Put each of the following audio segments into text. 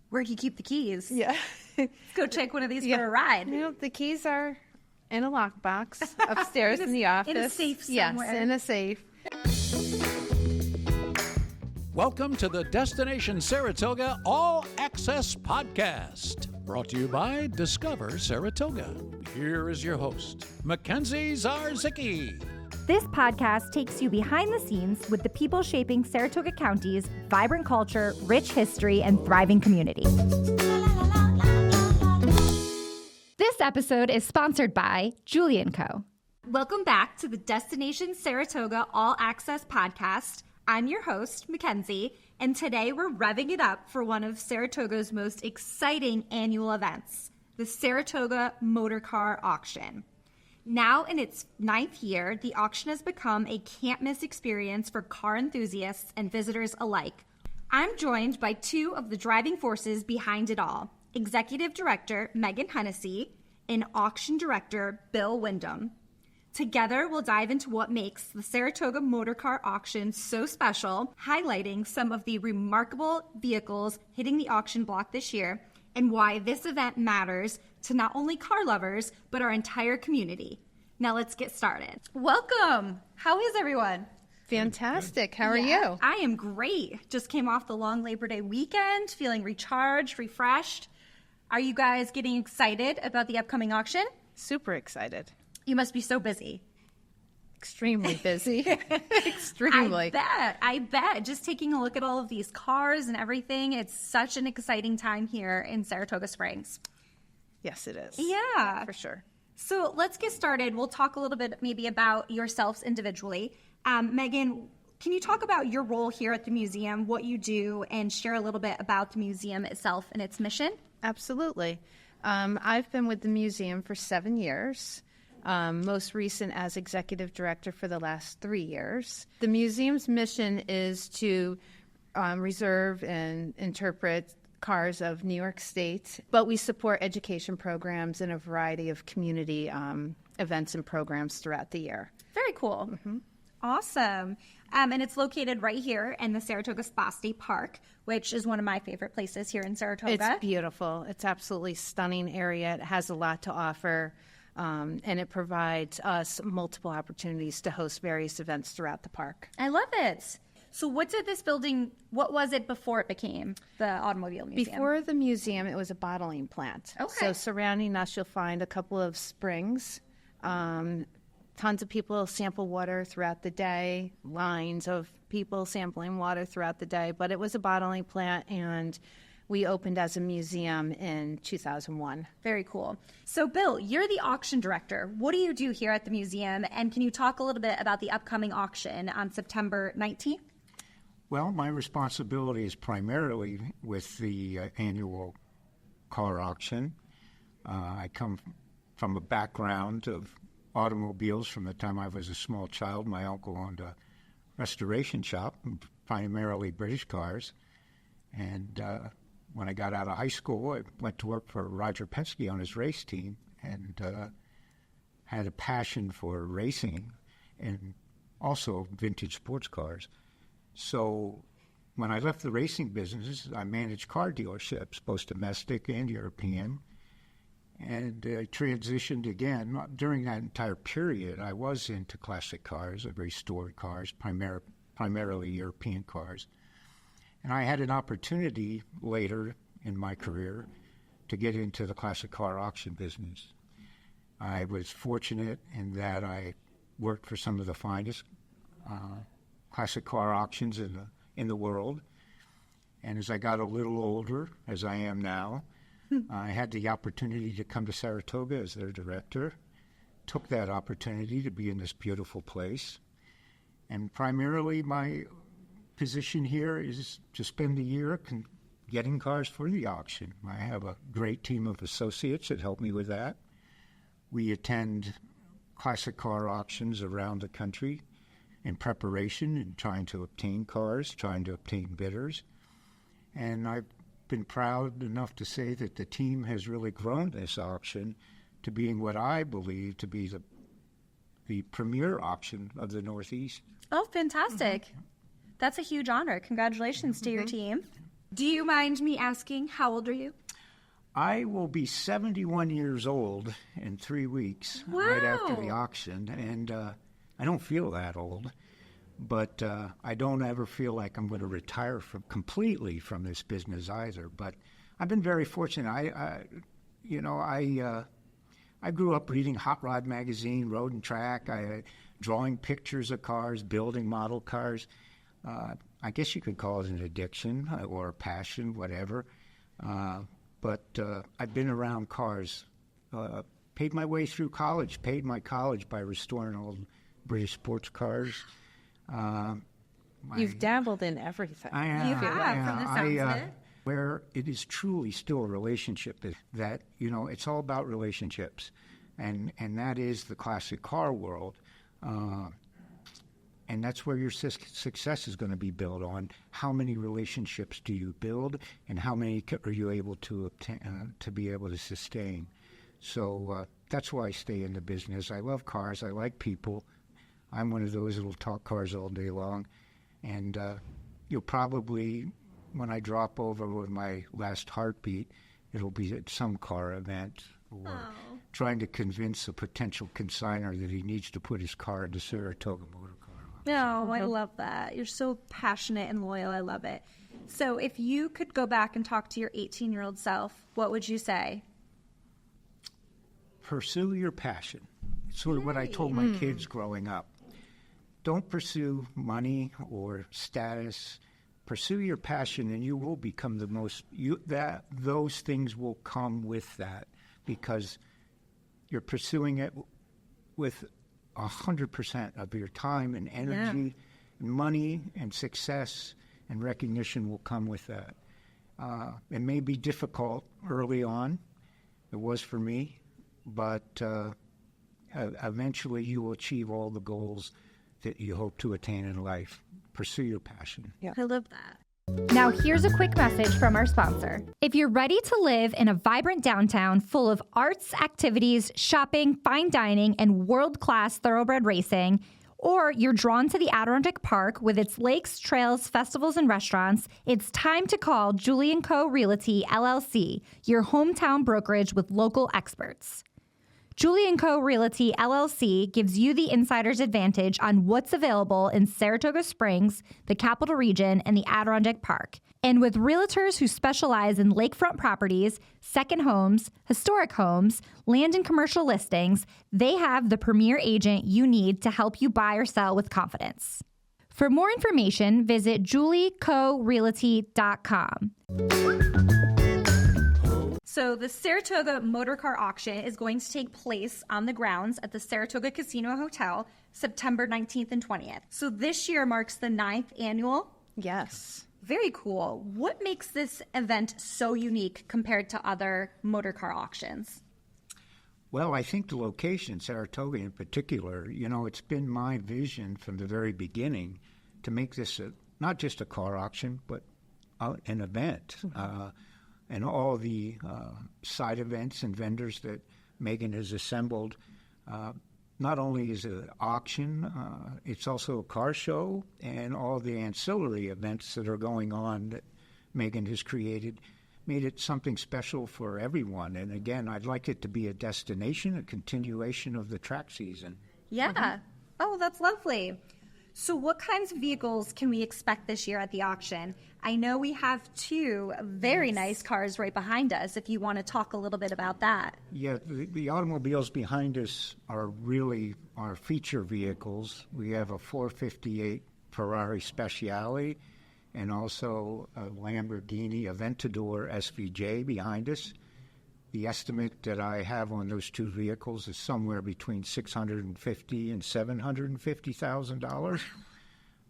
Where do you keep the keys? Yeah. Let's go take one of these for a ride. The keys are in a lockbox upstairs in the office. In a safe somewhere. Yes, in a safe. Welcome to the Destination Saratoga All Access Podcast, brought to you by Discover Saratoga. Here is your host, Mackenzie Zarzicki. This podcast takes you behind the scenes with the people shaping Saratoga County's vibrant culture, rich history, and thriving community. This episode is sponsored by Julie & Co. Welcome back to the Destination Saratoga All Access Podcast. I'm your host, Mackenzie, and today we're revving it up for one of Saratoga's most exciting annual events, the Saratoga Motor Car Auction. Now in its 9th year, the auction has become a can't-miss experience for car enthusiasts and visitors alike. I'm joined by two of the driving forces behind it all, Executive Director Megan Hennessy and Auction Director Bill Wyndham. Together, we'll dive into what makes the Saratoga Motor Car Auction so special, highlighting some of the remarkable vehicles hitting the auction block this year, and why this event matters to not only car lovers, but our entire community. Now let's get started. Welcome. How is everyone? Fantastic. How are you? I am great. Just came off the long Labor Day weekend, feeling recharged, refreshed. Are you guys getting excited about the upcoming auction? Super excited. You must be so busy. Extremely busy. Extremely. I bet. Just taking a look at all of these cars and everything, it's such an exciting time here in Saratoga Springs. Yes, it is. Yeah. For sure. So let's get started. We'll talk a little bit maybe about yourselves individually. Megan, can you talk about your role here at the museum, what you do, and share a little bit about the museum itself and its mission? Absolutely. I've been with the museum for 7 years. Most recent as executive director for the last 3 years. The museum's mission is to reserve and interpret cars of New York State, but we support education programs and a variety of community events and programs throughout the year. Very cool. Mm-hmm. Awesome. And it's located right here in the Saratoga State Park, which is one of my favorite places here in Saratoga. It's beautiful. It's absolutely stunning area. It has a lot to offer. And it provides us multiple opportunities to host various events throughout the park. I love it. So what was it before it became the Automobile Museum? Before the museum, it was a bottling plant. Okay. So surrounding us, you'll find a couple of springs. Tons of people sample water throughout the day, lines of people sampling water throughout the day. But it was a bottling plant, and we opened as a museum in 2001. Very cool. So, Bill, you're the auction director. What do you do here at the museum? And can you talk a little bit about the upcoming auction on September 19th? Well, my responsibility is primarily with the annual car auction. I come from a background of automobiles from the time I was a small child. My uncle owned a restoration shop, primarily British cars. And when I got out of high school, I went to work for Roger Penske on his race team and had a passion for racing and also vintage sports cars. So when I left the racing business, I managed car dealerships, both domestic and European. And I transitioned again. During that entire period, I was into classic cars, restored cars, primarily European cars. And I had an opportunity later in my career to get into the classic car auction business. I was fortunate in that I worked for some of the finest classic car auctions in the world. And as I got a little older, as I am now, I had the opportunity to come to Saratoga as their director, took that opportunity to be in this beautiful place. And primarily my position here is to spend the year getting cars for the auction. I have a great team of associates that help me with that. We attend classic car auctions around the country in preparation and trying to obtain cars, trying to obtain bidders. And I've been proud enough to say that the team has really grown this auction to being what I believe to be the premier auction of the Northeast. Oh, fantastic. Mm-hmm. That's a huge honor. Congratulations to your team. Do you mind me asking, how old are you? I will be 71 years old in 3 weeks, right after the auction, and I don't feel that old, but I don't ever feel like I'm going to retire completely from this business either. But I've been very fortunate. I grew up reading Hot Rod magazine, Road and Track, drawing pictures of cars, building model cars. I guess you could call it an addiction or a passion, whatever. But I've been around cars, paid my way through college, paid my college by restoring old British sports cars. You've dabbled in everything. From the sounds of it. Where it is truly still a relationship that, it's all about relationships. And that is the classic car world. And that's where your success is going to be built on. How many relationships do you build, and how many are you able to obtain, to be able to sustain? So that's why I stay in the business. I love cars. I like people. I'm one of those that will talk cars all day long. And you'll probably, when I drop over with my last heartbeat, it'll be at some car event or trying to convince a potential consignor that he needs to put his car in the Saratoga Motor Car. No, I love that. You're so passionate and loyal. I love it. So if you could go back and talk to your 18-year-old self, what would you say? Pursue your passion. It's sort of what I told my kids growing up. Don't pursue money or status. Pursue your passion, and you will become the most. Those things will come with that, because you're pursuing it with 100% of your time and energy, and money and success and recognition will come with that. It may be difficult early on. It was for me, but eventually you will achieve all the goals that you hope to attain in life. Pursue your passion. Yeah. I love that. Now, here's a quick message from our sponsor. If you're ready to live in a vibrant downtown full of arts, activities, shopping, fine dining, and world-class thoroughbred racing, or you're drawn to the Adirondack Park with its lakes, trails, festivals, and restaurants, it's time to call Julie & Co. Realty, LLC, your hometown brokerage with local experts. Julie & Co. Realty, LLC gives you the insider's advantage on what's available in Saratoga Springs, the Capital Region, and the Adirondack Park. And with realtors who specialize in lakefront properties, second homes, historic homes, land and commercial listings, they have the premier agent you need to help you buy or sell with confidence. For more information, visit juliecorealty.com. So the Saratoga Motor Car Auction is going to take place on the grounds at the Saratoga Casino Hotel, September 19th and 20th. So this year marks the 9th annual. Yes. Very cool. What makes this event so unique compared to other motor car auctions? Well, I think the location, Saratoga in particular, it's been my vision from the very beginning to make this not just a car auction, but an event. And all the side events and vendors that Megan has assembled. Not only is it an auction, it's also a car show, and all the ancillary events that are going on that Megan has created made it something special for everyone. And again, I'd like it to be a destination, a continuation of the track season. Yeah. Oh, that's lovely. So what kinds of vehicles can we expect this year at the auction? I know we have two very nice cars right behind us, if you want to talk a little bit about that. Yeah, the automobiles behind us are really our feature vehicles. We have a 458 Ferrari Speciale and also a Lamborghini Aventador SVJ behind us. The estimate that I have on those two vehicles is somewhere between $650,000 and $750,000.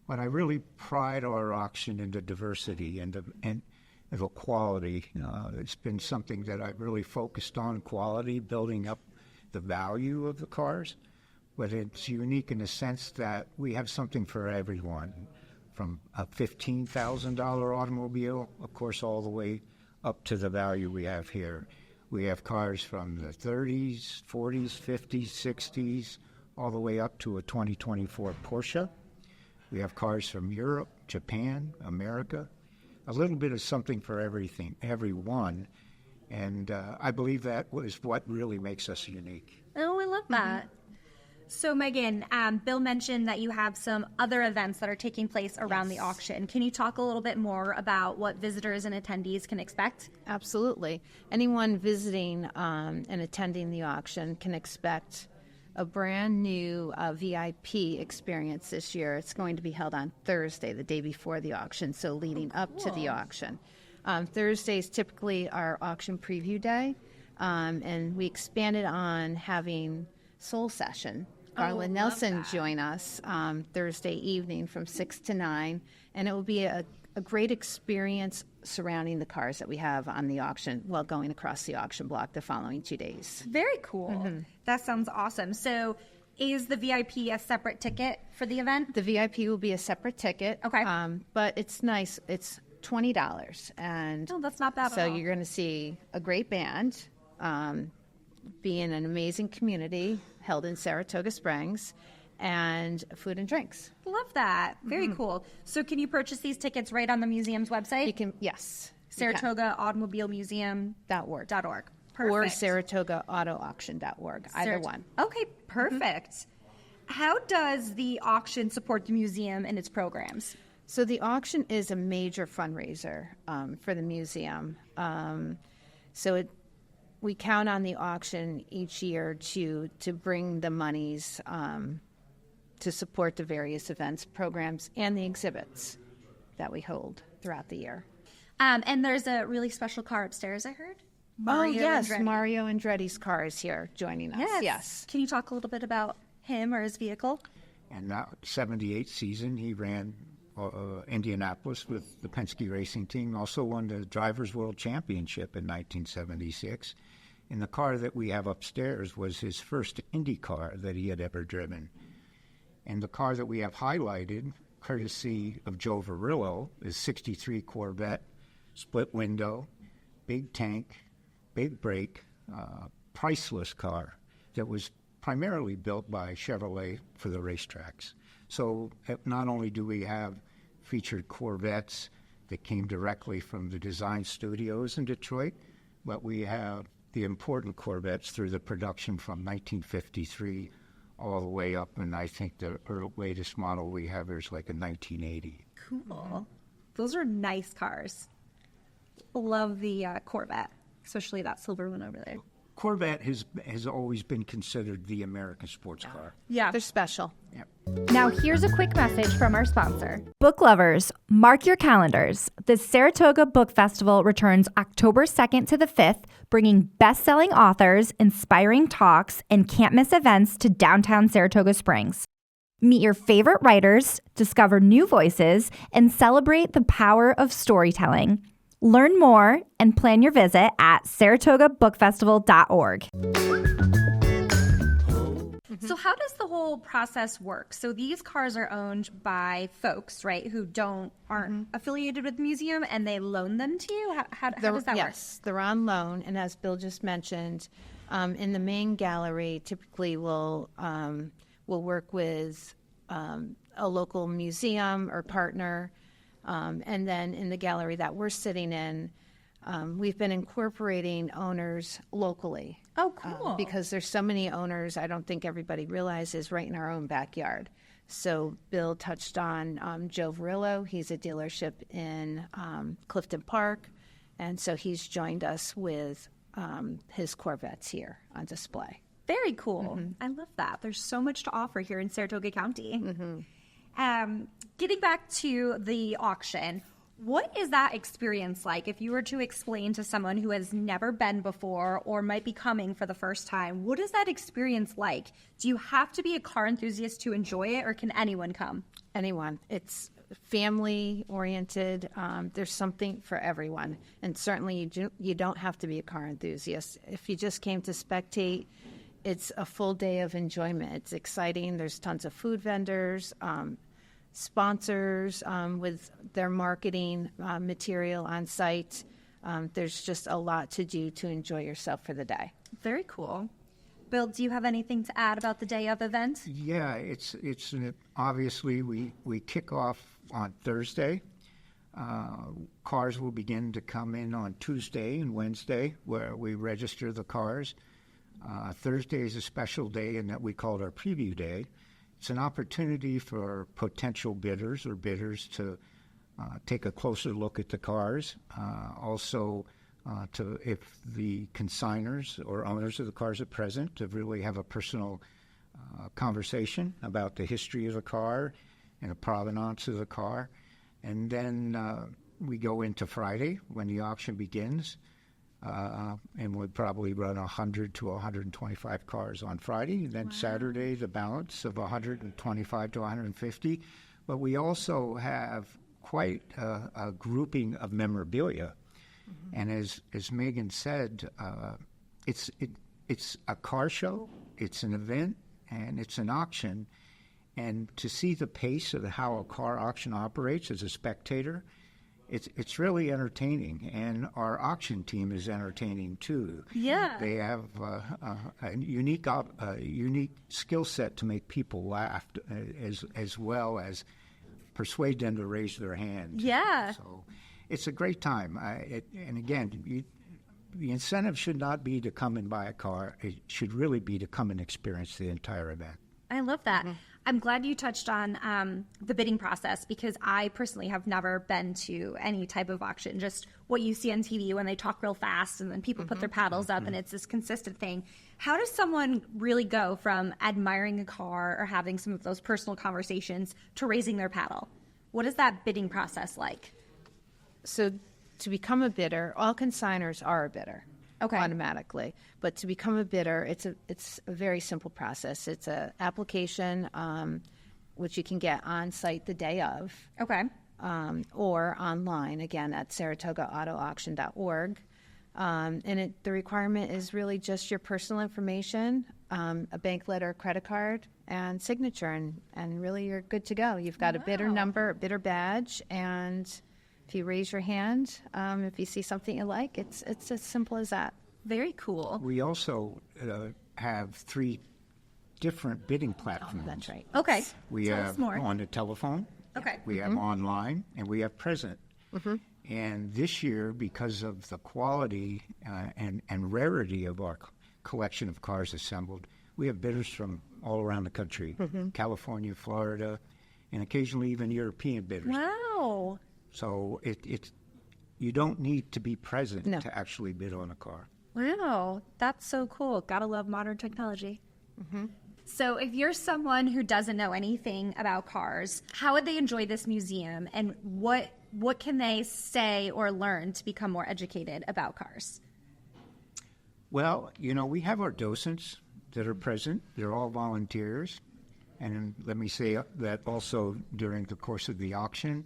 But I really pride our auction in the diversity and the quality. It's been something that I've really focused on, quality, building up the value of the cars. But it's unique in the sense that we have something for everyone, from a $15,000 automobile, of course, all the way up to the value we have here. We have cars from the 30s, 40s, 50s, 60s, all the way up to a 2024 Porsche. We have cars from Europe, Japan, America. a little bit of something for everyone. And I believe that was what really makes us unique. Oh, I love that. So, Megan, Bill mentioned that you have some other events that are taking place around the auction. Can you talk a little bit more about what visitors and attendees can expect? Absolutely. Anyone visiting and attending the auction can expect a brand new VIP experience this year. It's going to be held on Thursday, the day before the auction, so leading up to the auction. Thursdays typically our auction preview day, and we expanded on having Soul Session. Garland Nelson join us Thursday evening from 6 to 9, and it will be a great experience surrounding the cars that we have on the auction while going across the auction block the following 2 days. Very cool. That sounds awesome. So is the VIP a separate ticket for the event? The VIP will be a separate ticket. Okay. But it's nice. It's $20. And no, that's not bad so at all. you're going to see a great band, be in an amazing community held in Saratoga Springs, and food and drinks. Love that. Very cool. So can you purchase these tickets right on the museum's website? You can, yes. Saratoga Automobile Museum .org. Perfect. Or Saratoga Auction.org. Either one. Okay, perfect. How does the auction support the museum and its programs? So the auction is a major fundraiser for the museum. We count on the auction each year to bring the monies to support the various events, programs, and the exhibits that we hold throughout the year. And there's a really special car upstairs, I heard. Mario Andretti. Mario Andretti's car is here joining us. Yes. Can you talk a little bit about him or his vehicle? And now, 78 season, he ran Indianapolis with the Penske racing team, also won the Drivers' World Championship in 1976. And the car that we have upstairs was his first Indy car that he had ever driven. And the car that we have highlighted, courtesy of Joe Varillo, is 63 Corvette, split window, big tank, big brake, priceless car that was primarily built by Chevrolet for the racetracks. So not only do we have featured Corvettes that came directly from the design studios in Detroit, but we have the important Corvettes through the production from 1953 all the way up, and I think the latest model we have is like a 1980. Cool. Those are nice cars. Love the Corvette, especially that silver one over there. Corvette has always been considered the American sports car. Yeah. They're special. Yep. Now, here's a quick message from our sponsor. Book lovers, mark your calendars. The Saratoga Book Festival returns October 2nd to the 5th, bringing best-selling authors, inspiring talks, and can't-miss events to downtown Saratoga Springs. Meet your favorite writers, discover new voices, and celebrate the power of storytelling. Learn more and plan your visit at saratogabookfestival.org. So how does the whole process work? So these cars are owned by folks, right, who aren't affiliated with the museum, and they loan them to you? How does that work? Yes, they're on loan, and as Bill just mentioned, in the main gallery, typically we'll work with a local museum or partner. And then in the gallery that we're sitting in, we've been incorporating owners locally. Oh, cool. Because there's so many owners, I don't think everybody realizes, right in our own backyard. So Bill touched on Joe Varillo. He's a dealership in Clifton Park. And so he's joined us with his Corvettes here on display. Very cool. I love that. There's so much to offer here in Saratoga County. Getting back to the auction, what is that experience like? If you were to explain to someone who has never been before or might be coming for the first time, what is that experience like? Do you have to be a car enthusiast to enjoy it, or can anyone come? Anyone. It's family-oriented. There's something for everyone. And certainly you don't have to be a car enthusiast. If you just came to spectate, it's a full day of enjoyment. It's exciting. There's tons of food vendors, sponsors with their marketing material on site. There's just a lot to do to enjoy yourself for the day. Very cool. Bill, do you have anything to add about the day of event? Yeah, it's obviously we kick off on Thursday. Cars will begin to come in on Tuesday and Wednesday, where we register the cars. Thursday is a special day in that we call it our preview day. It's an opportunity for potential bidders or bidders to take a closer look at the cars. Also, if the consigners or owners of the cars are present, to really have a personal conversation about the history of the car and the provenance of the car. And then we go into Friday when the auction begins, and we'll probably run 100 to 125 cars on Friday. And then Saturday, the balance of 125 to 150. But we also have quite a grouping of memorabilia. And as Megan said, it's a car show, it's an event, and it's an auction. And to see the pace of how a car auction operates as a spectator, it's really entertaining. And our auction team is entertaining too. Yeah. They have a unique skill set to make people laugh, as well as persuade them to raise their hand. Yeah. So it's a great time. And again, the incentive should not be to come and buy a car. It should really be to come and experience the entire event. I love that. I'm glad you touched on the bidding process, because I personally have never been to any type of auction, just what you see on TV when they talk real fast and then people put their paddles up and it's this consistent thing. How does someone really go from admiring a car or having some of those personal conversations to raising their paddle? What is that bidding process like? So to become a bidder, all consigners are a bidder. Okay. Automatically. But to become a bidder, it's a very simple process. It's an application, which you can get on site the day of. Okay. Or online, again, at saratogaautoauction.org. And the requirement is really just your personal information, a bank letter, credit card, and signature, and really you're good to go. You've got a bidder number, a bidder badge, and if you raise your hand, if you see something you like, it's as simple as that. Very cool. We also have 3 different bidding platforms. That's right. Okay. We Tell have us more. on the telephone, Okay. we have online, and we have present. And this year, because of the quality and rarity of our collection of cars assembled, we have bidders from all around the country, California, Florida, and occasionally even European bidders. Wow. So you don't need to be present No. to actually bid on a car. Wow. That's so cool. Gotta love modern technology. So if you're someone who doesn't know anything about cars, how would they enjoy this museum, and what can they say or learn to become more educated about cars? Well, we have our docents that are present. They're all volunteers. And let me say that also during the course of the auction,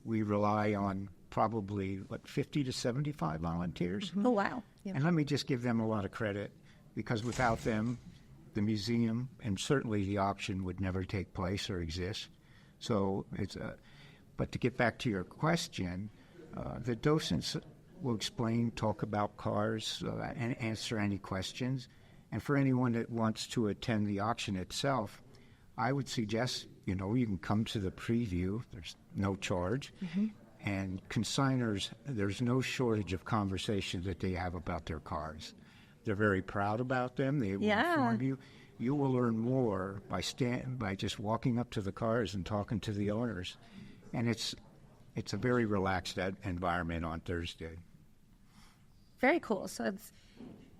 we rely on probably, 50 to 75 volunteers. Oh, wow. And let me just give them a lot of credit, because without them, the museum and certainly the auction would never take place or exist. So but to get back to your question, the docents will talk about cars, and answer any questions. And for anyone that wants to attend the auction itself, I would suggest, you can come to the preview. There's no charge. And consigners, there's no shortage of conversations that they have about their cars. They're very proud about them. They will inform you. You will learn more by just walking up to the cars and talking to the owners. And it's a very relaxed environment on Thursday. Very cool. So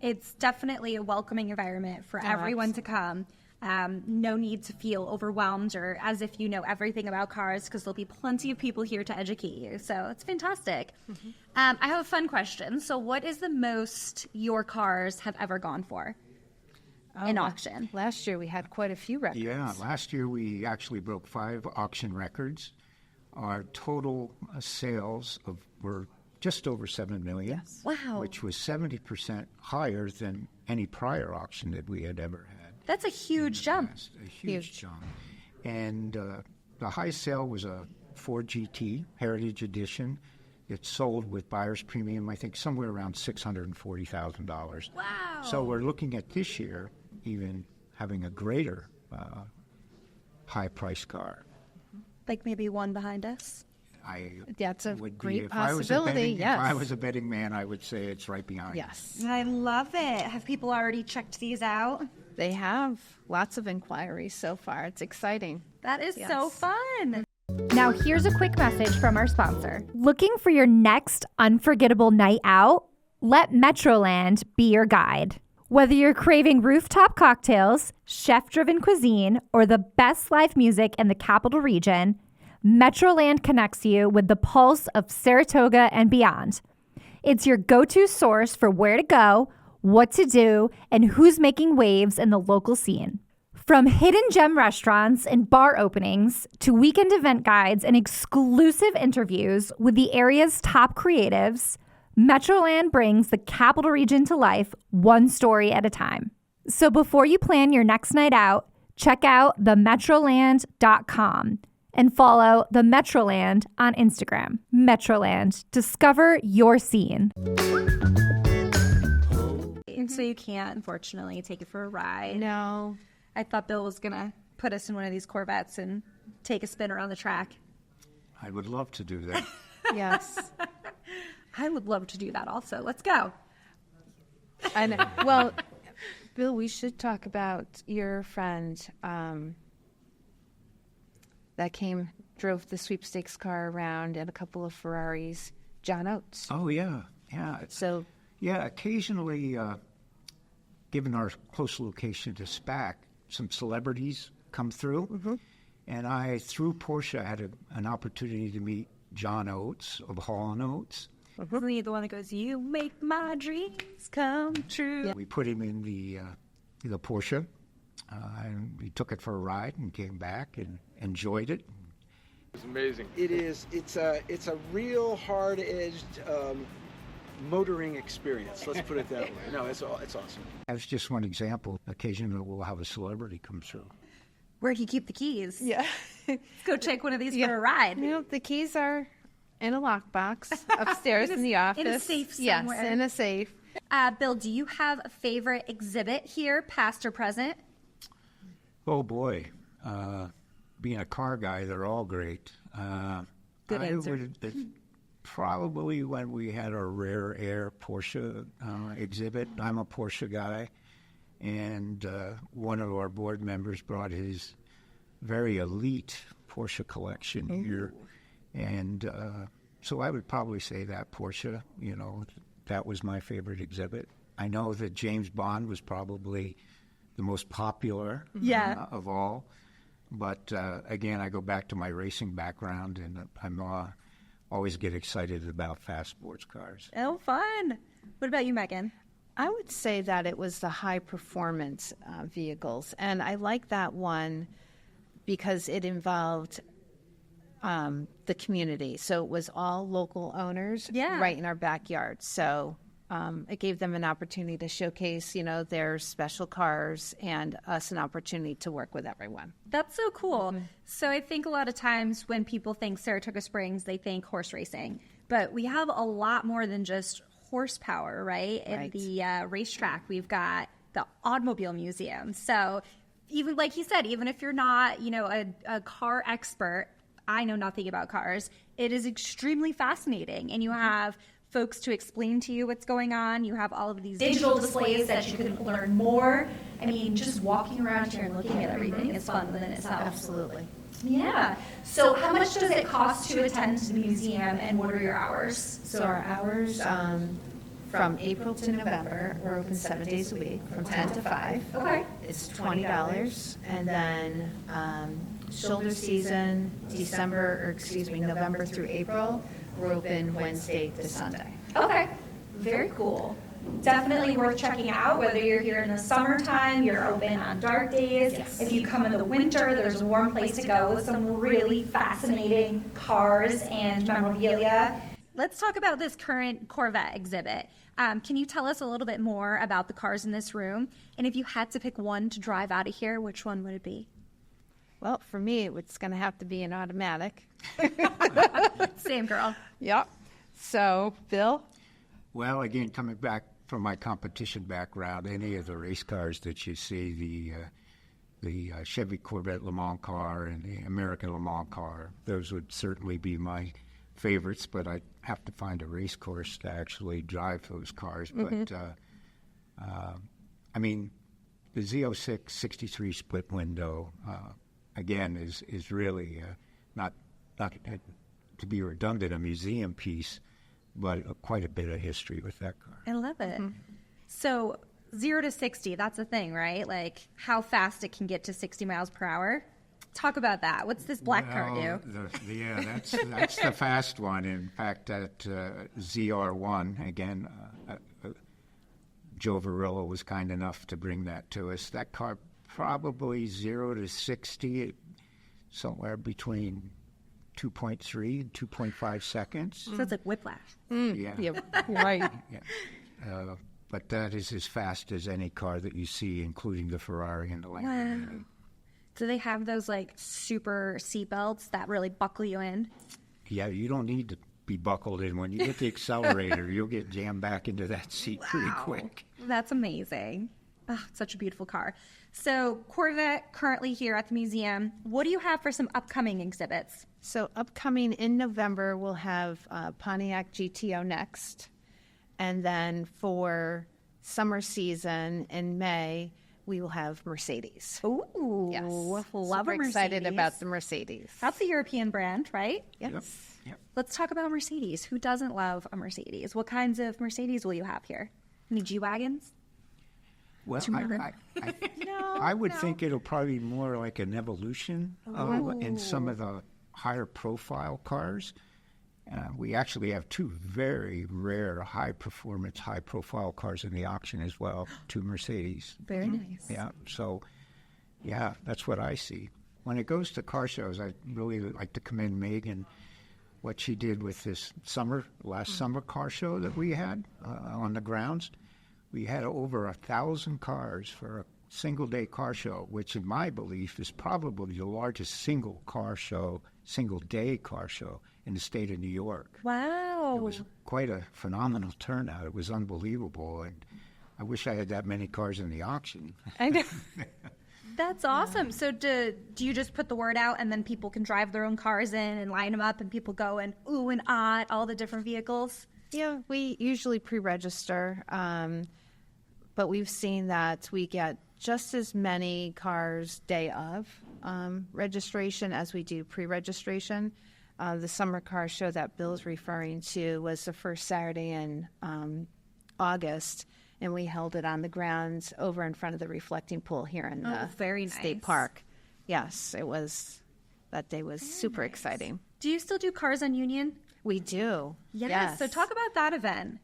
it's definitely a welcoming environment for everyone to come. No need to feel overwhelmed or as if you know everything about cars, because there'll be plenty of people here to educate you. So it's fantastic. I have a fun question. So what is the most your cars have ever gone for in auction? Last year we had quite a few records. Yeah, last year we actually broke 5 auction records. Our total sales were just over $7 million. Yes. Wow. Which was 70% higher than any prior auction that we had ever had. That's a huge jump. A huge jump. And the highest sale was a Ford GT Heritage Edition. It sold with buyer's premium, I think, somewhere around $640,000. Wow. So we're looking at this year even having a greater high-priced car. Like maybe one behind us? That's a would great be, if I was a possibility, betting, yes. If I was a betting man, I would say it's right behind. Yes, I love it. Have people already checked these out? they have lots of inquiries so far. It's exciting. That is Yes. so fun. Now, here's a quick message from our sponsor. Looking for your next unforgettable night out? Let Metroland be your guide. Whether you're craving rooftop cocktails, chef-driven cuisine, or the best live music in the capital region, Metroland connects you with the pulse of Saratoga and beyond. It's your go-to source for where to go, what to do, and who's making waves in the local scene. From hidden gem restaurants and bar openings to weekend event guides and exclusive interviews with the area's top creatives, Metroland brings the capital region to life one story at a time. So before you plan your next night out, check out themetroland.com and follow the Metroland on Instagram. Metroland, discover your scene. And so you can't, unfortunately, take it for a ride. No, I thought Bill was going to put us in one of these Corvettes and take a spin around the track. I would love to do that. yes. I would love to do that also. Let's go. I know. Well, Bill, we should talk about your friend that drove the sweepstakes car around and a couple of Ferraris, John Oates. Oh, yeah. So, Yeah, occasionally, given our close location to SPAC, some celebrities come through. And I, through Porsche, had an opportunity to meet John Oates of Hall & Oates. Isn't he the one that goes, "You make my dreams come true"? Yeah. We put him in the Porsche, and he took it for a ride and came back and enjoyed it. It's amazing. It is. It's a real hard-edged motoring experience. Let's put it that way. No, it's awesome. That's just one example. Occasionally, we'll have a celebrity come through. Where'd he keep the keys? yeah. Let's go take one of these for a ride. You know, the keys are in a lockbox upstairs in the office. in a safe Yes, somewhere. in a safe. Bill, do you have a favorite exhibit here, past or present? Oh, boy. Being a car guy, they're all great. Good answer. Probably when we had our Rare Air Porsche exhibit. I'm a Porsche guy. And one of our board members brought his very elite Porsche collection here. And so I would probably say that Porsche, that was my favorite exhibit. I know that James Bond was probably the most popular of all. But again, I go back to my racing background, and I'm always get excited about fast sports cars. Oh, fun. What about you, Megan? I would say that it was the high performance vehicles. And I like that one because it involved the community. So it was all local owners right in our backyard. So it gave them an opportunity to showcase, their special cars and us an opportunity to work with everyone. That's so cool. So I think a lot of times when people think Saratoga Springs, they think horse racing. But we have a lot more than just horsepower, right? At the racetrack, we've got the Automobile Museum. So even like he said, even if you're not, a car expert, I know nothing about cars, it is extremely fascinating. And you have folks to explain to you what's going on. You have all of these digital displays that you can learn more. I mean, just walking around here and looking at everything is fun within itself. Absolutely. Yeah. So how much does it cost to attend the museum, and what are your hours? So our hours from April to November, we're open 7 days a week from 10 to 5. Okay. It's $20. And then shoulder season, November through April, we're open Wednesday to Sunday. Okay. Very cool. Definitely worth checking out, whether you're here in the summertime, you're open on dark days. Yes. If you come in the winter, there's a warm place to go with some really fascinating cars and memorabilia. Let's talk about this current Corvette exhibit. Can you tell us a little bit more about the cars in this room? And if you had to pick one to drive out of here, which one would it be? Well, for me, it's going to have to be an automatic. Same girl. Yep. So, Bill? Well, again, coming back from my competition background, any of the race cars that you see, the Chevy Corvette Le Mans car and the American Le Mans car, those would certainly be my favorites, but I have to find a race course to actually drive those cars. But I mean, the Z06 63 split window again is really not to be redundant, a museum piece, but quite a bit of history with that car. I love it. So 0 to 60, that's a thing, right? Like how fast it can get to 60 miles per hour. Talk about that. What's this black car do? That's the fast one. In fact, that ZR1, again, Joe Varillo was kind enough to bring that to us. That car probably 0 to 60, somewhere between 2.3 and 2.5 seconds. So it's like whiplash. Yeah. Right. Yeah. But that is as fast as any car that you see, including the Ferrari and the Lamborghini. Wow. Do they have those like super seatbelts that really buckle you in? Yeah, you don't need to be buckled in. When you hit the accelerator, you'll get jammed back into that seat pretty quick. That's amazing. Oh, such a beautiful car. So Corvette currently here at the museum. What do you have for some upcoming exhibits? So upcoming in November, we'll have Pontiac GTO next. And then for summer season in May, we will have Mercedes. Ooh, Yes. love Super a Mercedes. excited about the Mercedes. That's a European brand, right? Yes. Yep. Let's talk about Mercedes. Who doesn't love a Mercedes? What kinds of Mercedes will you have here? Any G-Wagons? Well, No, I would think it'll probably be more like an evolution in some of the higher profile cars. We actually have two very rare high performance, high profile cars in the auction as well, two Mercedes. Very nice. Yeah, so yeah, that's what I see. When it goes to car shows, I really like to commend Megan, what she did with this last summer car show that we had on the grounds. We had over 1,000 cars for a single-day car show, which in my belief is probably the largest single-day car show in the state of New York. Wow. It was quite a phenomenal turnout. It was unbelievable, and I wish I had that many cars in the auction. I know. That's awesome. So do you just put the word out and then people can drive their own cars in and line them up and people go and ooh and ah at all the different vehicles? Yeah, we usually pre-register, but we've seen that we get just as many cars day of registration as we do pre-registration. The summer car show that Bill's referring to was the first Saturday in August, and we held it on the grounds over in front of the reflecting pool here in the very State nice. Park. Yes, it was. That day was super exciting. Do you still do Cars on Union? We do. Yes. So talk about that event.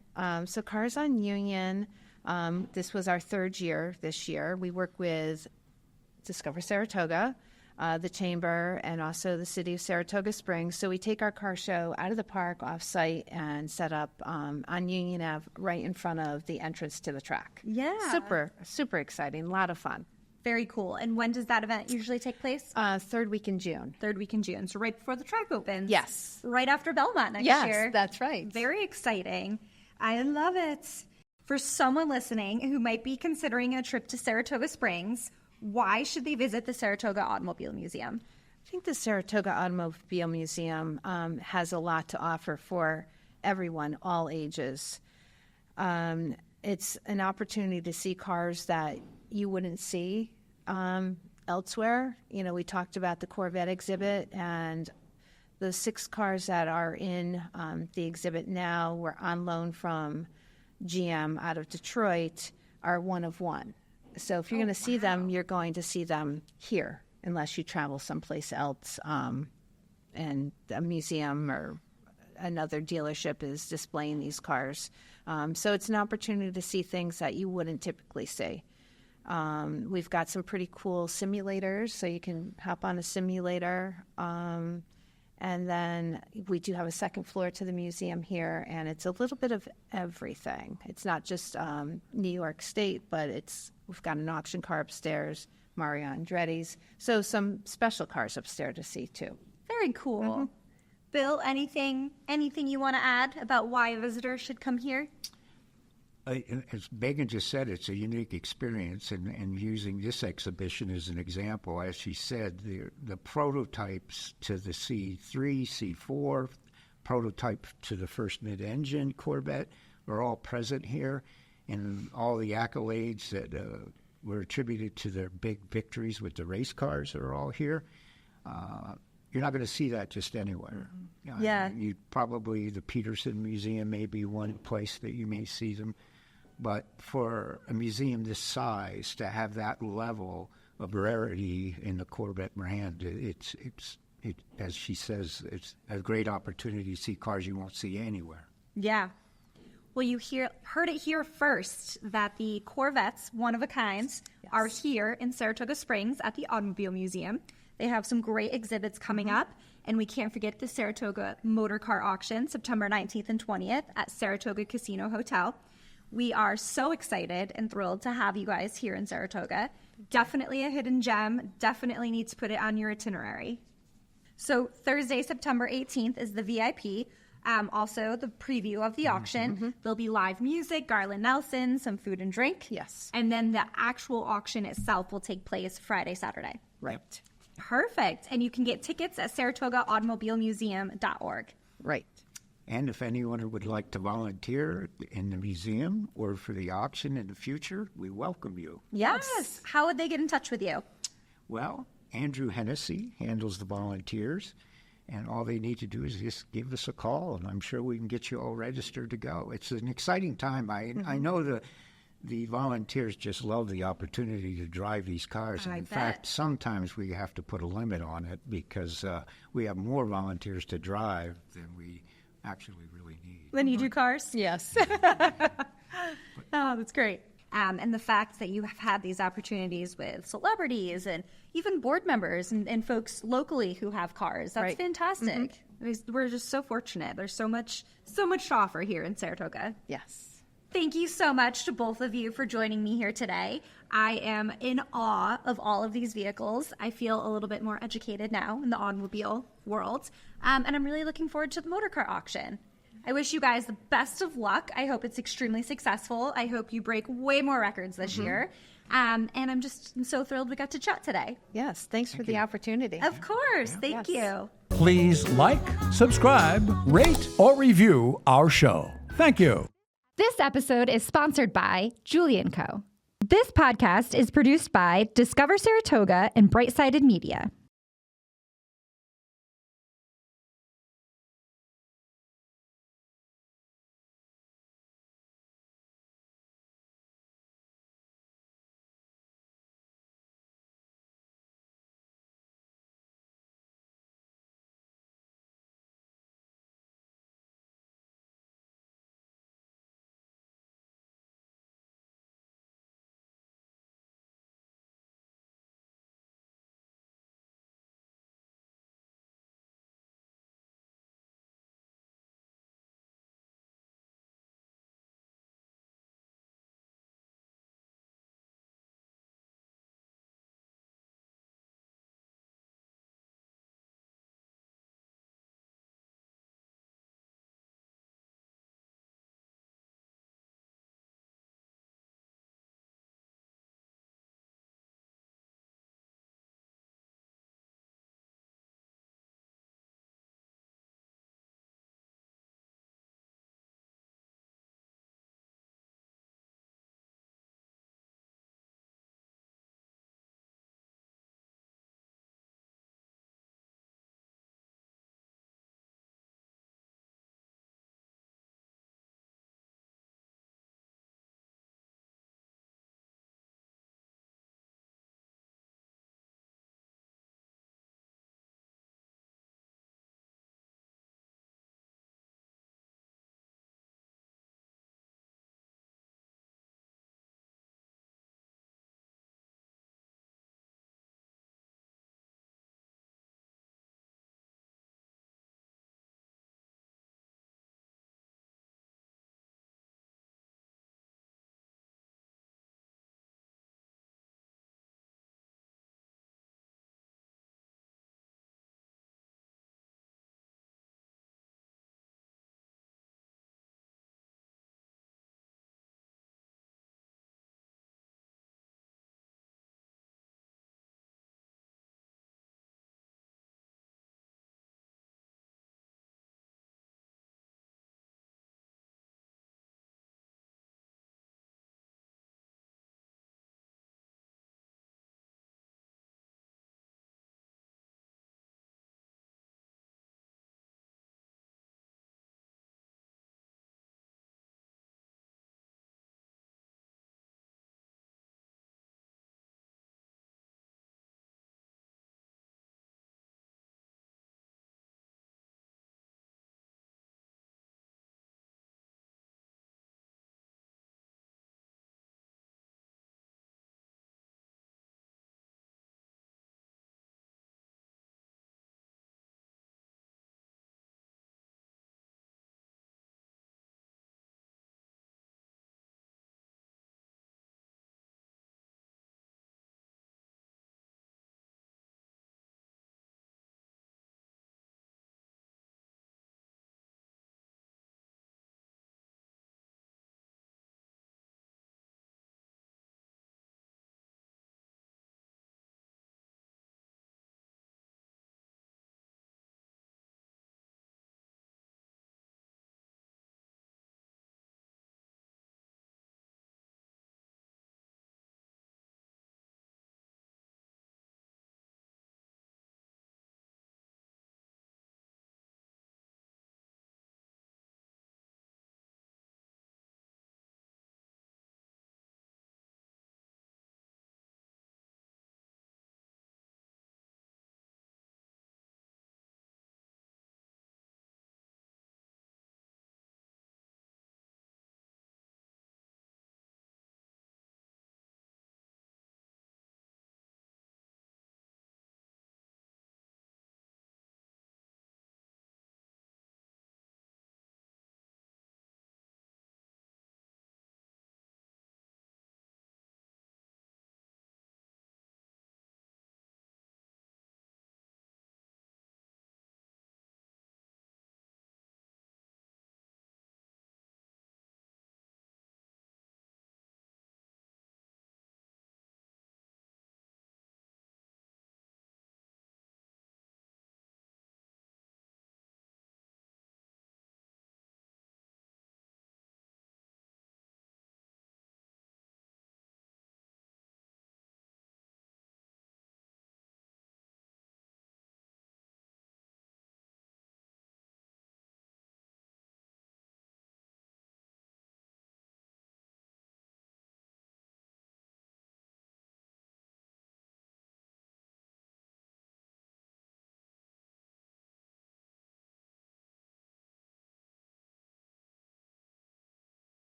So Cars on Union, this was our third year this year. We work with Discover Saratoga, the Chamber, and also the city of Saratoga Springs. So we take our car show out of the park off-site and set up on Union Ave right in front of the entrance to the track. Yeah. Super exciting. A lot of fun. Very cool. And when does that event usually take place? Third week in June. Third week in June. So right before the track opens. Yes. Right after Belmont next Yes, year. that's right. Very exciting. I love it. For someone listening who might be considering a trip to Saratoga Springs, why should they visit the Saratoga Automobile Museum? I think the Saratoga Automobile Museum has a lot to offer for everyone, all ages. It's an opportunity to see cars that you wouldn't see elsewhere. You know, we talked about the Corvette exhibit, and the 6 cars that are in the exhibit now were on loan from GM out of Detroit are one of one. So if you're going to see them, you're going to see them here, unless you travel someplace else and a museum or another dealership is displaying these cars. So it's an opportunity to see things that you wouldn't typically see. We've got some pretty cool simulators, so you can hop on a simulator. And then we do have a second floor to the museum here, and it's a little bit of everything. It's not just New York State, but we've got an auction car upstairs, Mario Andretti's, so some special cars upstairs to see too. Very cool. Bill, anything you want to add about why a visitor should come here? As Megan just said, it's a unique experience, and using this exhibition as an example, as she said, the prototypes to the C3, C4, prototype to the first mid-engine Corvette are all present here, and all the accolades that were attributed to their big victories with the race cars are all here. You're not going to see that just anywhere. Yeah. You probably, the Peterson Museum may be one place that you may see them, but for a museum this size to have that level of rarity in the Corvette brand, it's as she says, it's a great opportunity to see cars you won't see anywhere. Yeah. Well, you heard it here first that the Corvettes, one of a kind, are here in Saratoga Springs at the Automobile Museum. They have some great exhibits coming up, and we can't forget the Saratoga Motor Car Auction, September 19th and 20th at Saratoga Casino Hotel. We are so excited and thrilled to have you guys here in Saratoga. Definitely a hidden gem. Definitely need to put it on your itinerary. So Thursday, September 18th is the VIP. Also, the preview of the auction. There'll be live music, Garland Nelson, some food and drink. Yes. And then the actual auction itself will take place Friday, Saturday. Right. Perfect. And you can get tickets at SaratogaAutomobileMuseum.org. Right. And if anyone would like to volunteer in the museum or for the auction in the future, we welcome you. Yes. How would they get in touch with you? Well, Andrew Hennessy handles the volunteers, and all they need to do is just give us a call, and I'm sure we can get you all registered to go. It's an exciting time. I know the volunteers just love the opportunity to drive these cars. And in fact, sometimes we have to put a limit on it because we have more volunteers to drive than we actually really need. Then you do cars? Yes. Oh, that's great. And the fact that you have had these opportunities with celebrities and even board members and folks locally who have cars, that's fantastic. We're just so fortunate. There's so much to offer here in Saratoga. Yes. Thank you so much to both of you for joining me here today. I am in awe of all of these vehicles. I feel a little bit more educated now in the automobile world. And I'm really looking forward to the motor car auction. I wish you guys the best of luck. I hope it's extremely successful. I hope you break way more records this year. And I'm just so thrilled we got to chat today. Yes. Thanks for the opportunity. Of course. Thank you. Please like, subscribe, rate, or review our show. Thank you. This episode is sponsored by Julie & Co. This podcast is produced by Discover Saratoga and Bright-Sided Media.